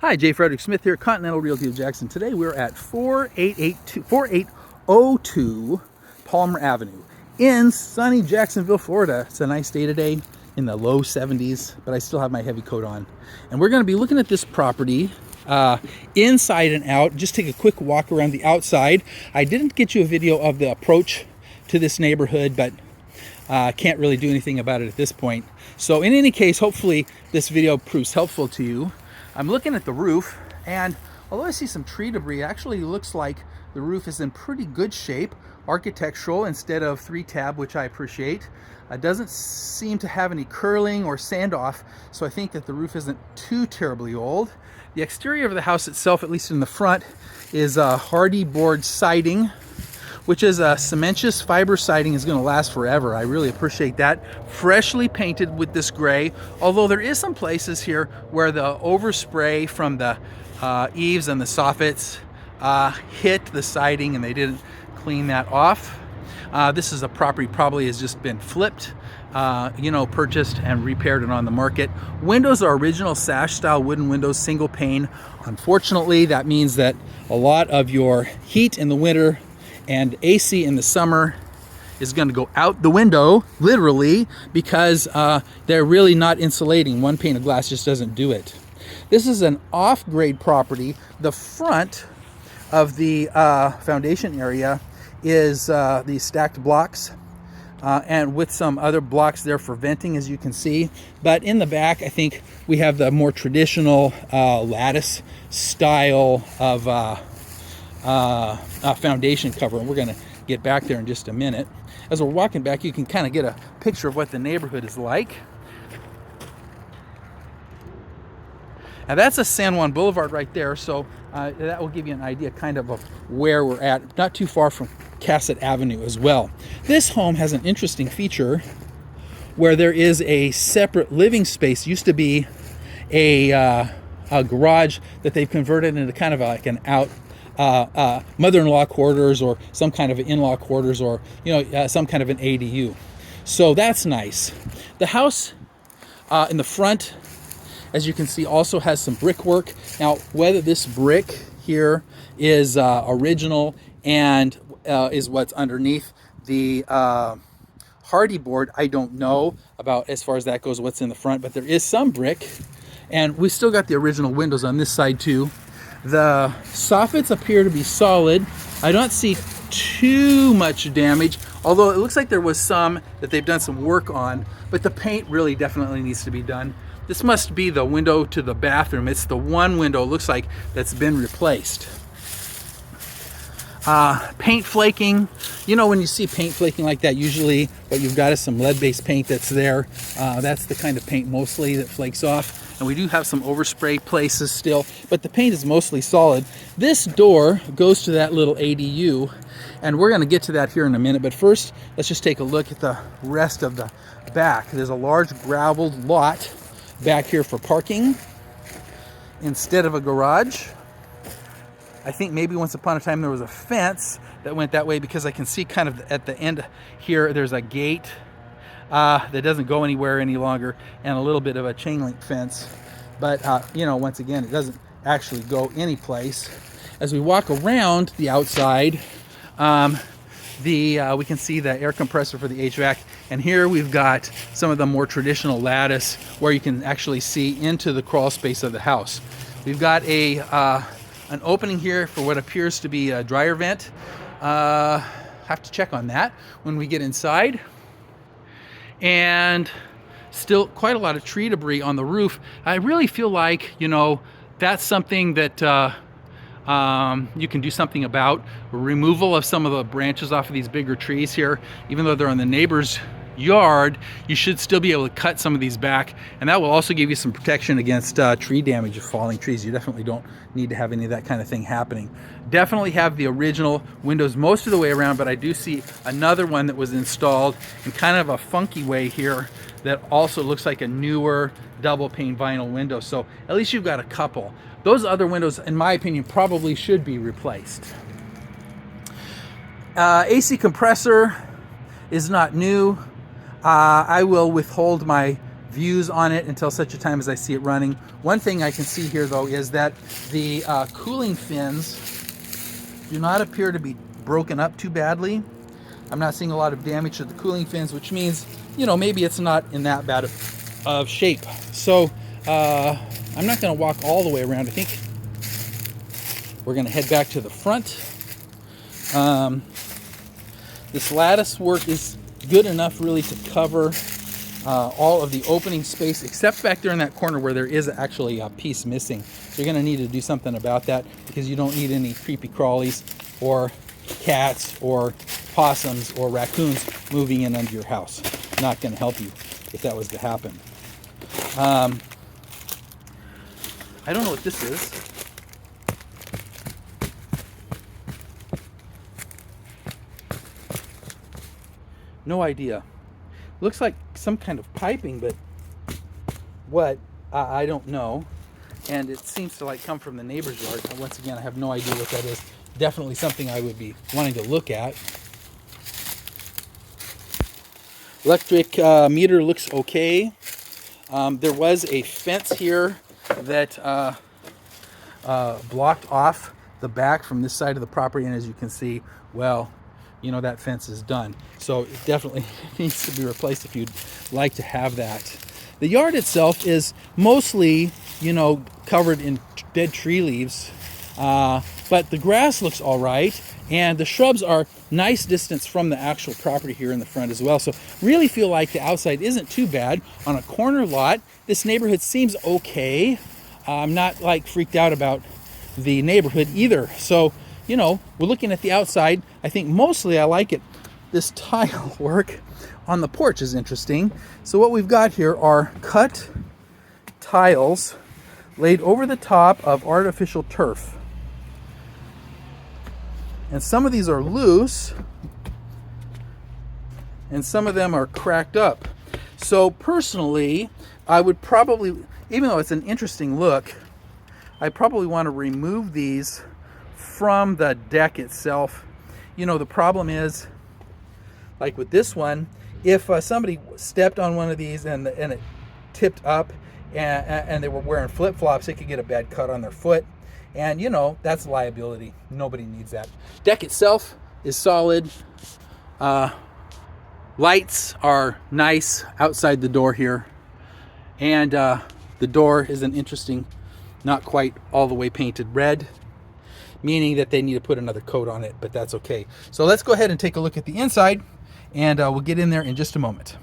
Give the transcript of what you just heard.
Hi, Jay Frederick Smith here, Continental Realty of Jackson. Today we're at 4802 Palmer Avenue in sunny Jacksonville, Florida. It's a nice day today in the low 70s, but I still have my heavy coat on. And we're going to be looking at this property inside and out. Just take a quick walk around the outside. I didn't get you a video of the approach to this neighborhood, but can't really do anything about it at this point. So in any case, hopefully this video proves helpful to you. I'm looking at the roof, and although I see some tree debris, it actually looks like the roof is in pretty good shape, architectural instead of 3-tab, which I appreciate. It doesn't seem to have any curling or sand off, so I think that the roof isn't too terribly old. The exterior of the house itself, at least in the front, is hardy board siding, which is a cementitious fiber siding, is going to last forever. I really appreciate that. Freshly painted with this gray, although there is some places here where the overspray from the eaves and the soffits hit the siding and they didn't clean that off. This is a property probably has just been flipped, purchased and repaired and on the market. Windows are original sash style wooden windows, single pane. Unfortunately, that means that a lot of your heat in the winter and AC in the summer is going to go out the window, literally, because they're really not insulating. One pane of glass just doesn't do it. This is an off-grade property. The front of the foundation area is these stacked blocks, and with some other blocks there for venting, as you can see. But in the back, I think we have the more traditional lattice style of foundation cover, and we're going to get back there in just a minute. As we're walking back, you can kind of get a picture of what the neighborhood is like. Now that's a San Juan Boulevard right there, so that will give you an idea kind of where we're at, not too far from Cassett Avenue as well. This home has an interesting feature where there is a separate living space. Used to be a garage that they've converted into kind of like an mother-in-law quarters, or some kind of an in-law quarters, or some kind of an ADU. So that's nice. The house in the front, as you can see, also has some brickwork. Now, whether this brick here is original and is what's underneath the hardy board, I don't know about as far as that goes, what's in the front, but there is some brick, and we still got the original windows on this side too. The soffits appear to be solid. I don't see too much damage, although it looks like there was some that they've done some work on, but the paint really definitely needs to be done. This must be the window to the bathroom. It's the one window, it looks like, that's been replaced. Paint flaking. When you see paint flaking like that, usually what you've got is some lead-based paint that's there. That's the kind of paint mostly that flakes off. And we do have some overspray places still, but the paint is mostly solid. This door goes to that little ADU, and we're going to get to that here in a minute. But first, let's just take a look at the rest of the back. There's a large graveled lot back here for parking instead of a garage. I think maybe once upon a time there was a fence that went that way, because I can see kind of at the end here there's a gate that doesn't go anywhere any longer, and a little bit of a chain link fence, but once again, it doesn't actually go any place. As we walk around the outside, we can see the air compressor for the HVAC, and here we've got some of the more traditional lattice where you can actually see into the crawl space of the house. We've got an opening here for what appears to be a dryer vent. Have to check on that when we get inside. And still quite a lot of tree debris on the roof. I really feel like, that's something that you can do something about. Removal of some of the branches off of these bigger trees here. Even though they're on the neighbor's yard, you should still be able to cut some of these back, and that will also give you some protection against tree damage of falling trees. You definitely don't need to have any of that kind of thing happening. Definitely have the original windows most of the way around, but I do see another one that was installed in kind of a funky way here that also looks like a newer double pane vinyl window. So at least you've got a couple. Those other windows, in my opinion, probably should be replaced. AC compressor is not new. I will withhold my views on it until such a time as I see it running. One thing I can see here though is that the cooling fins do not appear to be broken up too badly. I'm not seeing a lot of damage to the cooling fins, which means, you know, maybe it's not in that bad of shape. So I'm not going to walk all the way around. I think we're going to head back to the front. This lattice work is good enough really to cover all of the opening space, except back there in that corner where there is actually a piece missing. So you're going to need to do something about that, because you don't need any creepy crawlies or cats or possums or raccoons moving in under your house. Not going to help you if that was to happen. I don't know what this is. No idea. Looks like some kind of piping, but what, I don't know. And it seems to like come from the neighbor's yard. Once again, I have no idea what that is. Definitely something I would be wanting to look at. Electric meter looks okay. There was a fence here that blocked off the back from this side of the property, and as you can see, well, you know, that fence is done. So it definitely needs to be replaced if you'd like to have that. The yard itself is mostly, you know, covered in dead tree leaves, but the grass looks all right, and the shrubs are nice distance from the actual property here in the front as well. So really feel like the outside isn't too bad. On a corner lot, this neighborhood seems okay. I'm not like freaked out about the neighborhood either. So, you know, we're looking at the outside. I think mostly I like it. This tile work on the porch is interesting. So what we've got here are cut tiles laid over the top of artificial turf. And some of these are loose, and some of them are cracked up. So personally, I would probably, even though it's an interesting look, I probably want to remove these from the deck itself. You know, the problem is, like with this one, if somebody stepped on one of these and it tipped up and they were wearing flip-flops, they could get a bad cut on their foot. And, you know, that's liability. Nobody needs that. Deck itself is solid. Lights are nice outside the door here. And the door is an interesting, not quite all the way painted red, meaning that they need to put another coat on it, but that's okay. So let's go ahead and take a look at the inside, and we'll get in there in just a moment.